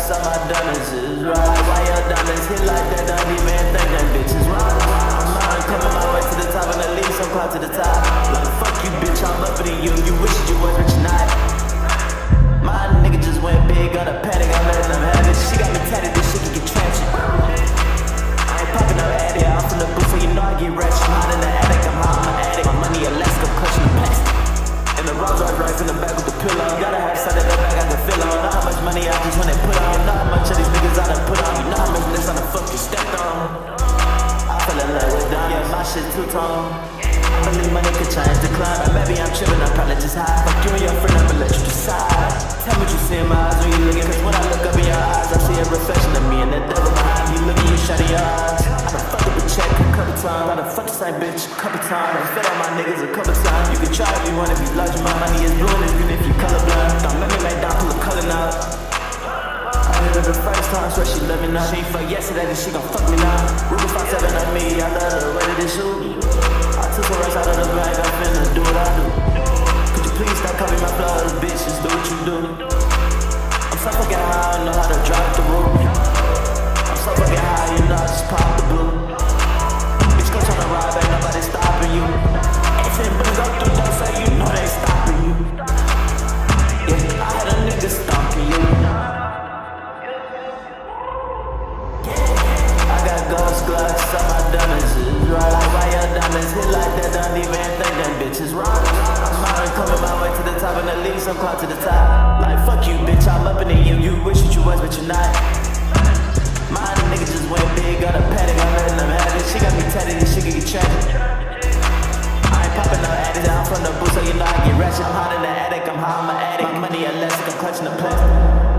glocks, all my diamonds is right. Why your diamonds hit like that? Don't even think that bitch is right. I'm coming my way to the top, and at least I'm close to the top. Like fuck you, bitch, I'm up for you. You wish you was, but you're not. My nigga just went big on a paddock, I'm letting them have it. She got me tatted, this shit can get traction. I ain't popping no addy, I'm from the booth, so you know I get ratchet. I'm hot in the attic, I'm hot in my attic. My money Alaska, clutching the plastic. And the Rolls Royce right from the back with the pillow. Gotta have something in the back I can feel on. Know how much money I just wanna put on. You know how much of these niggas I done put on. You know how much this I done fucking stepped on. I fell in love with Don, yeah, my shit two-tone. I believe money could change the climate. Maybe I'm tripping, I'm probably just high. Fuck you and your friend, I'ma let you decide. Tell me what you see in my eyes when you looking. Cause when I look up in your eyes, I see a reflection of me and that devil behind you. Look at you, shut your eyes. I done fucked up a check a couple times. I done fucked the same bitch a couple times. I fed on my niggas a couple times. You can try if you want, if you large, my money is blue and it's green if you colorblind. Don't make me lay down, pull the color now. I hit her the first time, swear she love me now. She ain't fuck yesterday, then she gon' fuck me now. Ruben 5'7" on me, I love the way that it shoot. I took some rest out of the bag, I'm finna do what I do. Could you please stop copying my flow, bitches, do what you do. I'm so fucking high, I know how to drop the roof. I'm so fucking high, you know I just pop the blue. Bitch, go tryna ride, ain't nobody stopping you. Anything but go through, don't say you know they stopping you. Yeah, I had a nigga stalking you. I got ghost glocks, all my diamonds is right. Like why your diamonds hit like that? Don't even think that bitch is right. I'm coming my way to the top, and at least I'm close to the top. Like fuck you, bitch, I'm up in you. You wish that you was, but you're not. My nigga just went big on a paddock, I'm letting them have it. She got me tatted, this shit can get tragic. I ain't popping no addies, I'm from the booth, so you know I get ratchet. I'm hot in the attic, I'm hot in my attic. My money Alaska, I'm clutching the plastic.